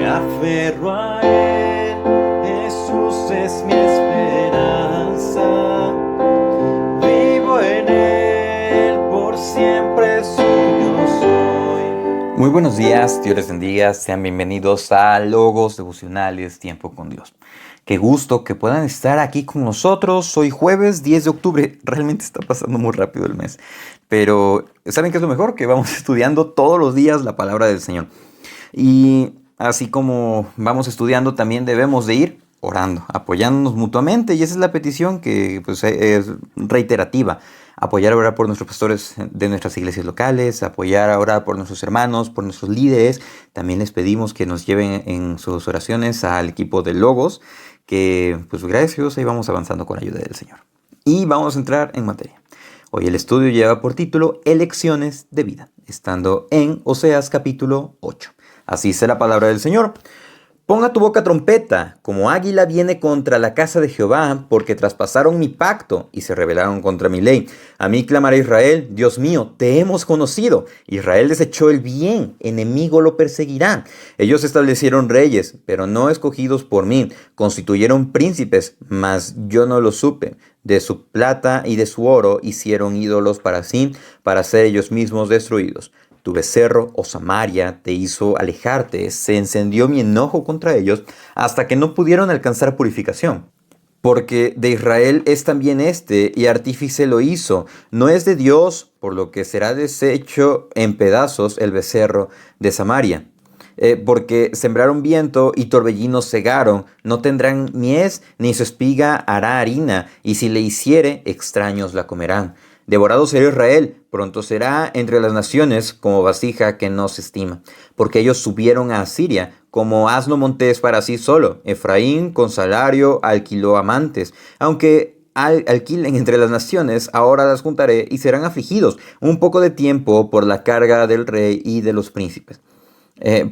Me aferro a Él, Jesús es mi esperanza. Vivo en Él, por siempre suyo soy. Muy buenos días, Dios les bendiga, sean bienvenidos a Logos Devocionales, Tiempo con Dios. Qué gusto que puedan estar aquí con nosotros. Hoy jueves 10 de octubre, realmente está pasando muy rápido el mes. Pero ¿saben qué es lo mejor? Que vamos estudiando todos los días la palabra del Señor. Y así como vamos estudiando, también debemos de ir orando, apoyándonos mutuamente. Y esa es la petición que pues, es reiterativa. Apoyar a orar por nuestros pastores de nuestras iglesias locales, apoyar a orar por nuestros hermanos, por nuestros líderes. También les pedimos que nos lleven en sus oraciones al equipo de Logos, que pues gracias a Dios ahí vamos avanzando con la ayuda del Señor. Y vamos a entrar en materia. Hoy el estudio lleva por título Elecciones de vida, estando en Oseas capítulo 8. Así dice la palabra del Señor. Ponga tu boca trompeta, como águila viene contra la casa de Jehová, porque traspasaron mi pacto y se rebelaron contra mi ley. A mí clamará Israel, Dios mío, te hemos conocido. Israel desechó el bien, enemigo lo perseguirá. Ellos establecieron reyes, pero no escogidos por mí. Constituyeron príncipes, mas yo no lo supe. De su plata y de su oro hicieron ídolos para sí, para ser ellos mismos destruidos. Tu becerro, oh Samaria, te hizo alejarte, se encendió mi enojo contra ellos, hasta que no pudieron alcanzar purificación. Porque de Israel es también y artífice lo hizo, no es de Dios, por lo que será deshecho en pedazos el becerro de Samaria. Porque sembraron viento y torbellinos cegaron, no tendrán mies, ni su espiga hará harina, y si le hiciere, extraños la comerán. Devorado será Israel, pronto será entre las naciones como vasija que no se estima. Porque ellos subieron a Asiria, como asno montés para sí solo. Efraín con salario alquiló amantes. Aunque alquilen entre las naciones, ahora las juntaré y serán afligidos un poco de tiempo por la carga del rey y de los príncipes.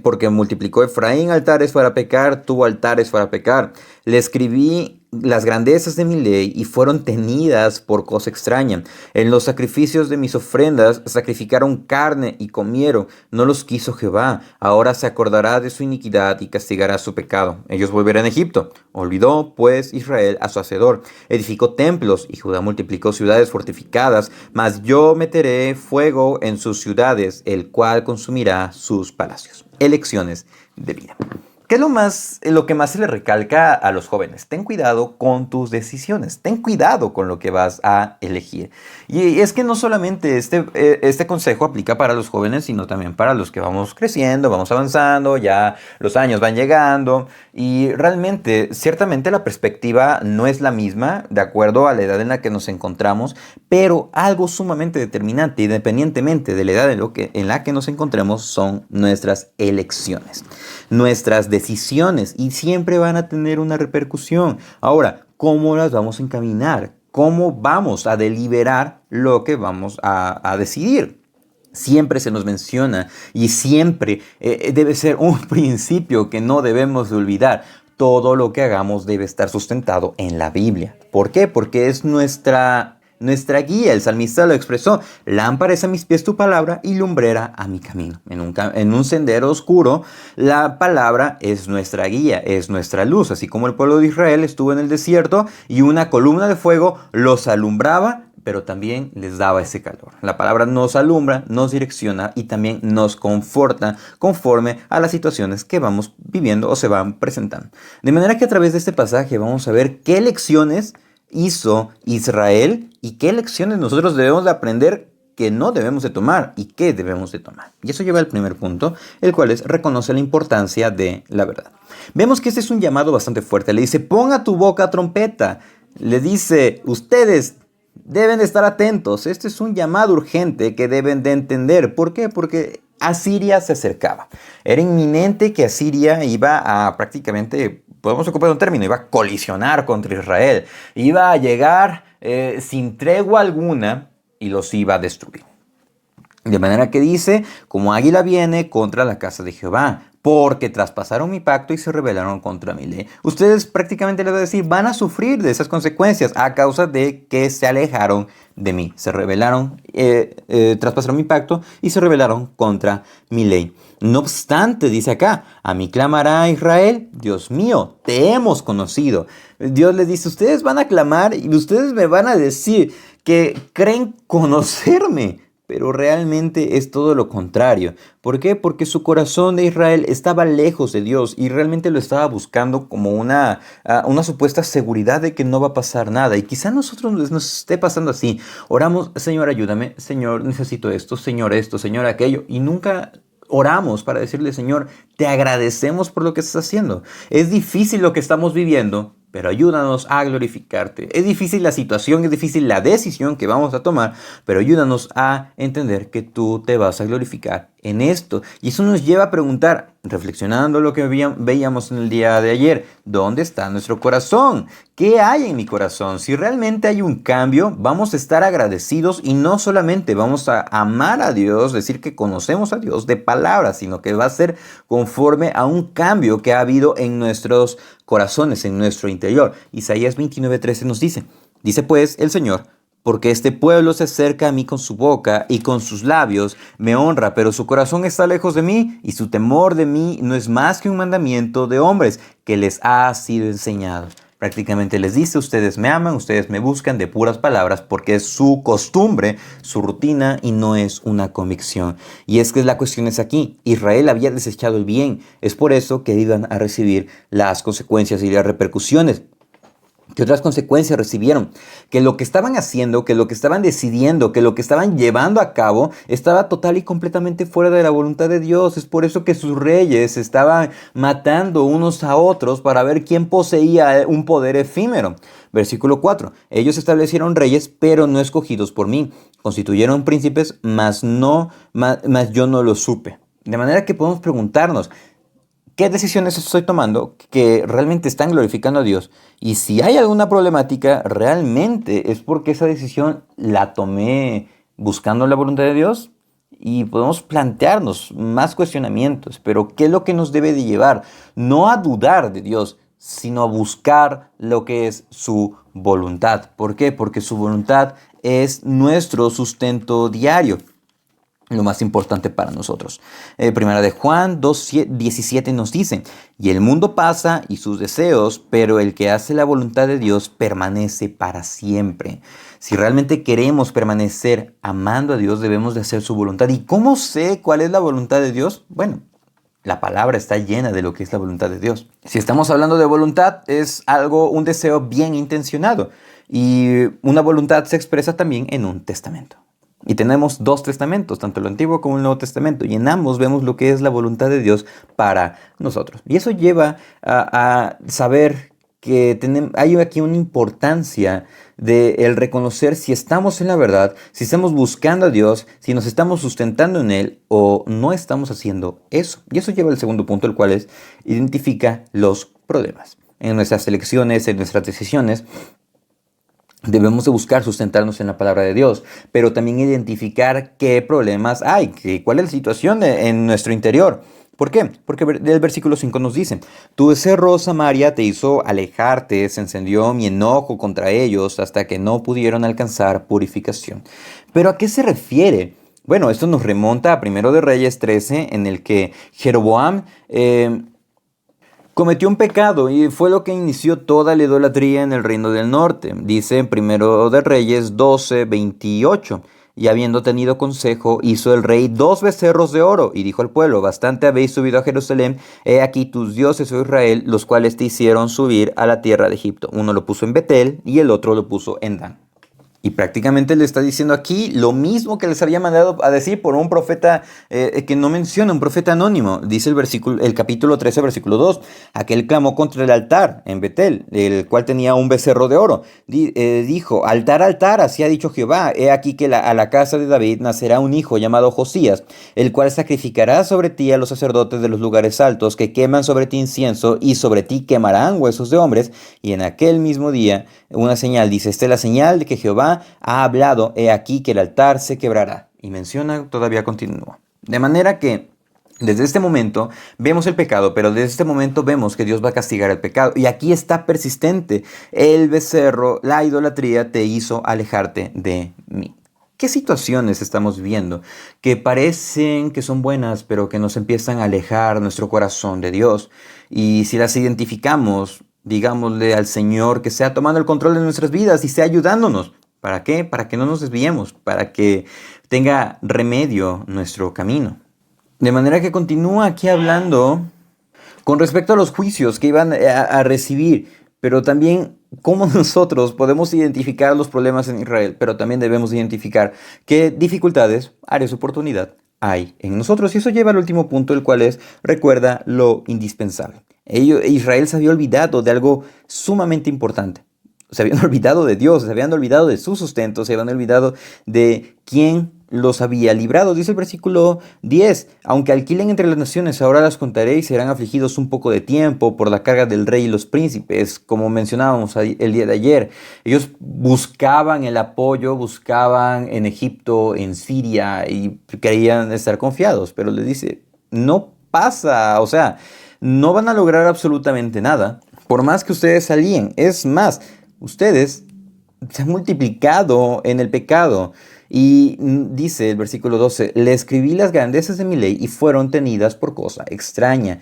Porque multiplicó Efraín altares para pecar, tuvo altares para pecar. Le escribí las grandezas de mi ley y fueron tenidas por cosa extraña. En los sacrificios de mis ofrendas sacrificaron carne y comieron. No los quiso Jehová. Ahora se acordará de su iniquidad y castigará su pecado. Ellos volverán a Egipto. Olvidó pues Israel a su hacedor. Edificó templos y Judá multiplicó ciudades fortificadas. Mas yo meteré fuego en sus ciudades, el cual consumirá sus palacios. Elecciones de vida. ¿Qué es lo que más se le recalca a los jóvenes? Ten cuidado con tus decisiones, ten cuidado con lo que vas a elegir. Y es que no solamente este consejo aplica para los jóvenes, sino también para los que vamos creciendo, vamos avanzando, ya los años van llegando. Y realmente, ciertamente la perspectiva no es la misma de acuerdo a la edad en la que nos encontramos, pero algo sumamente determinante, independientemente de la edad en la que nos encontremos, son nuestras elecciones, nuestras decisiones, y siempre van a tener una repercusión. Ahora, ¿cómo las vamos a encaminar? ¿Cómo vamos a deliberar lo que vamos a decidir? Siempre se nos menciona y siempre debe ser un principio que no debemos de olvidar. Todo lo que hagamos debe estar sustentado en la Biblia. ¿Por qué? Porque es nuestra guía. El salmista lo expresó: lámpara es a mis pies tu palabra y lumbrera a mi camino. En un sendero oscuro, la palabra es nuestra guía, es nuestra luz. Así como el pueblo de Israel estuvo en el desierto y una columna de fuego los alumbraba, pero también les daba ese calor. La palabra nos alumbra, nos direcciona y también nos conforta conforme a las situaciones que vamos viviendo o se van presentando. De manera que a través de este pasaje vamos a ver qué lecciones hizo Israel y qué lecciones nosotros debemos de aprender que no debemos de tomar y qué debemos de tomar. Y eso lleva al primer punto, el cual es: reconoce la importancia de la verdad. Vemos que este es un llamado bastante fuerte. Le dice: ponga tu boca trompeta. Le dice: ustedes deben de estar atentos. Este es un llamado urgente que deben de entender. ¿Por qué? Porque Asiria se acercaba. Era inminente que Asiria iba a prácticamente, podemos ocupar un término, iba a colisionar contra Israel. Iba a llegar sin tregua alguna y los iba a destruir. De manera que dice: como águila viene contra la casa de Jehová. porque traspasaron mi pacto y se rebelaron contra mi ley. Ustedes prácticamente les va a decir, van a sufrir de esas consecuencias a causa de que se alejaron de mí. Se rebelaron, traspasaron mi pacto y se rebelaron contra mi ley. No obstante, dice acá, a mí clamará Israel, Dios mío, te hemos conocido. Dios les dice, ustedes van a clamar y ustedes me van a decir que creen conocerme. Pero realmente es todo lo contrario. ¿Por qué? Porque su corazón de Israel estaba lejos de Dios y realmente lo estaba buscando como una supuesta seguridad de que no va a pasar nada. Y quizá a nosotros nos esté pasando así. Oramos, Señor, ayúdame, Señor, necesito esto, Señor, aquello. Y nunca oramos para decirle, Señor, te agradecemos por lo que estás haciendo. Es difícil lo que estamos viviendo, pero ayúdanos a glorificarte. Es difícil la situación, es difícil la decisión que vamos a tomar, pero ayúdanos a entender que tú te vas a glorificar en esto. Y eso nos lleva a preguntar, reflexionando lo que veíamos en el día de ayer, ¿dónde está nuestro corazón? ¿Qué hay en mi corazón? Si realmente hay un cambio, vamos a estar agradecidos y no solamente vamos a amar a Dios, decir que conocemos a Dios de palabras, sino que va a ser conforme a un cambio que ha habido en nuestros corazones, en nuestro interior. Isaías 29:13 nos dice pues el Señor, porque este pueblo se acerca a mí con su boca y con sus labios me honra, pero su corazón está lejos de mí y su temor de mí no es más que un mandamiento de hombres que les ha sido enseñado. Prácticamente les dice, ustedes me aman, ustedes me buscan de puras palabras porque es su costumbre, su rutina y no es una convicción. Y es que la cuestión es aquí, Israel había desechado el bien, es por eso que iban a recibir las consecuencias y las repercusiones. ¿Qué otras consecuencias recibieron? Que lo que estaban haciendo, que lo que estaban decidiendo, que lo que estaban llevando a cabo estaba total y completamente fuera de la voluntad de Dios. Es por eso que sus reyes estaban matando unos a otros para ver quién poseía un poder efímero. Versículo 4. Ellos establecieron reyes, pero no escogidos por mí. Constituyeron príncipes, mas yo no lo supe. De manera que podemos preguntarnos, ¿qué decisiones estoy tomando que realmente están glorificando a Dios? Y si hay alguna problemática, realmente es porque esa decisión la tomé buscando la voluntad de Dios. Y podemos plantearnos más cuestionamientos, pero ¿qué es lo que nos debe de llevar? No a dudar de Dios, sino a buscar lo que es su voluntad. ¿Por qué? Porque su voluntad es nuestro sustento diario. Lo más importante para nosotros. Primera de Juan 2:17 nos dice, y el mundo pasa y sus deseos, pero el que hace la voluntad de Dios permanece para siempre. Si realmente queremos permanecer amando a Dios, debemos de hacer su voluntad. ¿Y cómo sé cuál es la voluntad de Dios? Bueno, la palabra está llena de lo que es la voluntad de Dios. Si estamos hablando de voluntad, es un deseo bien intencionado. Y una voluntad se expresa también en un testamento. Y tenemos dos testamentos, tanto el Antiguo como el Nuevo Testamento, y en ambos vemos lo que es la voluntad de Dios para nosotros. Y eso lleva a saber que hay aquí una importancia de el reconocer si estamos en la verdad, si estamos buscando a Dios, si nos estamos sustentando en Él o no estamos haciendo eso. Y eso lleva al segundo punto, el cual es identifica los problemas. En nuestras elecciones, en nuestras decisiones, debemos de buscar sustentarnos en la palabra de Dios, pero también identificar qué problemas hay, cuál es la situación en nuestro interior. ¿Por qué? Porque el versículo 5 nos dice, tu becerro Samaria te hizo alejarte, se encendió mi enojo contra ellos hasta que no pudieron alcanzar purificación. ¿Pero a qué se refiere? Bueno, esto nos remonta a 1 de Reyes 13, en el que Jeroboam cometió un pecado y fue lo que inició toda la idolatría en el reino del norte. Dice en 1 de Reyes 12:28. Y habiendo tenido consejo, hizo el rey 2 becerros de oro, y dijo al pueblo, bastante habéis subido a Jerusalén, he aquí tus dioses, oh Israel, los cuales te hicieron subir a la tierra de Egipto. Uno lo puso en Betel y el otro lo puso en Dan. Y prácticamente le está diciendo aquí lo mismo que les había mandado a decir por un profeta que no menciona, un profeta anónimo. Dice el capítulo 13, versículo 2. Aquel clamó contra el altar en Betel, el cual tenía un becerro de oro. Dijo, altar, altar, así ha dicho Jehová. He aquí que a la casa de David nacerá un hijo llamado Josías, el cual sacrificará sobre ti a los sacerdotes de los lugares altos, que queman sobre ti incienso, y sobre ti quemarán huesos de hombres. Y en aquel mismo día, una señal, dice, esta es la señal de que Jehová ha hablado, he aquí que el altar se quebrará. Y menciona, todavía continúa. De manera que Desde este momento vemos el pecado, pero desde este momento vemos que Dios va a castigar el pecado. Y aquí está persistente. El becerro, la idolatría te hizo alejarte de mí. ¿Qué situaciones estamos viendo que parecen que son buenas, pero que nos empiezan a alejar nuestro corazón de Dios? Y si las identificamos, digámosle al Señor que sea tomando el control de nuestras vidas y sea ayudándonos. ¿Para qué? Para que no nos desviemos, para que tenga remedio nuestro camino. De manera que continúa aquí hablando con respecto a los juicios que iban a recibir, pero también cómo nosotros podemos identificar los problemas en Israel, pero también debemos identificar qué dificultades, áreas de oportunidad hay en nosotros. Y eso lleva al último punto, el cual es, recuerda lo indispensable. Israel se había olvidado de algo sumamente importante. Se habían olvidado de Dios, se habían olvidado de su sustento, se habían olvidado de quién los había librado. Dice el versículo 10, aunque alquilen entre las naciones, ahora las contaré y serán afligidos un poco de tiempo por la carga del rey y los príncipes, como mencionábamos el día de ayer. Ellos buscaban el apoyo, buscaban en Egipto, en Siria, y creían estar confiados, pero les dice, no pasa, o sea, no van a lograr absolutamente nada, por más que ustedes se alíen. Es más, ustedes se han multiplicado en el pecado. Y dice el versículo 12, le escribí las grandezas de mi ley y fueron tenidas por cosa extraña.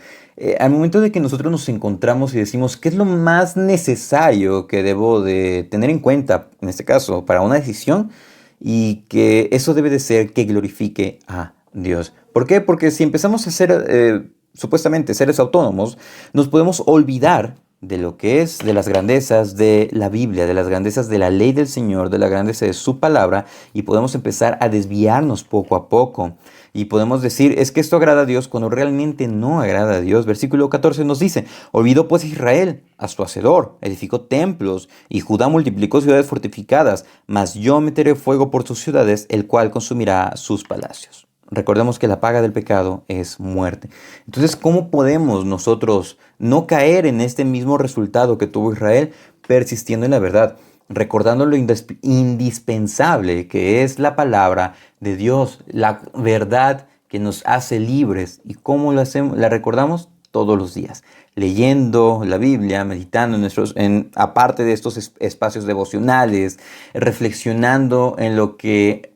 Al momento de que nosotros nos encontramos y decimos, ¿qué es lo más necesario que debo de tener en cuenta, en este caso, para una decisión? Y que eso debe de ser que glorifique a Dios. ¿Por qué? Porque si empezamos a ser supuestamente seres autónomos, nos podemos olvidar de lo que es, de las grandezas de la Biblia, de las grandezas de la ley del Señor, de la grandeza de su palabra, y podemos empezar a desviarnos poco a poco. Y podemos decir, es que esto agrada a Dios cuando realmente no agrada a Dios. Versículo 14 nos dice, olvidó pues Israel a su hacedor, edificó templos, y Judá multiplicó ciudades fortificadas, mas yo meteré fuego por sus ciudades, el cual consumirá sus palacios. Recordemos que la paga del pecado es muerte. Entonces, ¿cómo podemos nosotros no caer en este mismo resultado que tuvo Israel, persistiendo en la verdad, recordando lo indispensable que es la palabra de Dios, la verdad que nos hace libres? ¿Y cómo lo hacemos? La recordamos todos los días, leyendo la Biblia, meditando aparte de estos espacios devocionales, reflexionando en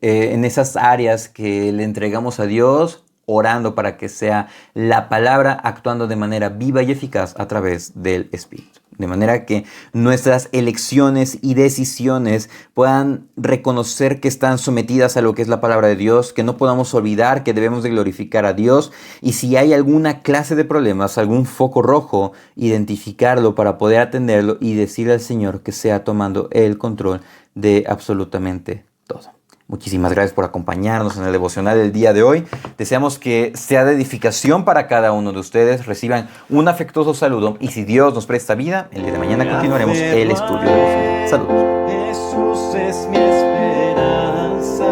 en esas áreas que le entregamos a Dios, orando para que sea la palabra actuando de manera viva y eficaz a través del Espíritu. De manera que nuestras elecciones y decisiones puedan reconocer que están sometidas a lo que es la palabra de Dios, que no podamos olvidar que debemos de glorificar a Dios, y si hay alguna clase de problemas, algún foco rojo, identificarlo para poder atenderlo y decirle al Señor que sea tomando el control de absolutamente todo. Muchísimas gracias por acompañarnos en el devocional del día de hoy. Deseamos que sea de edificación para cada uno de ustedes. Reciban un afectuoso saludo y si Dios nos presta vida, el día de mañana continuaremos el estudio devocional. Saludos. Jesús es mi esperanza,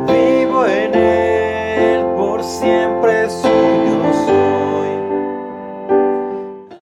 vivo en Él por siempre.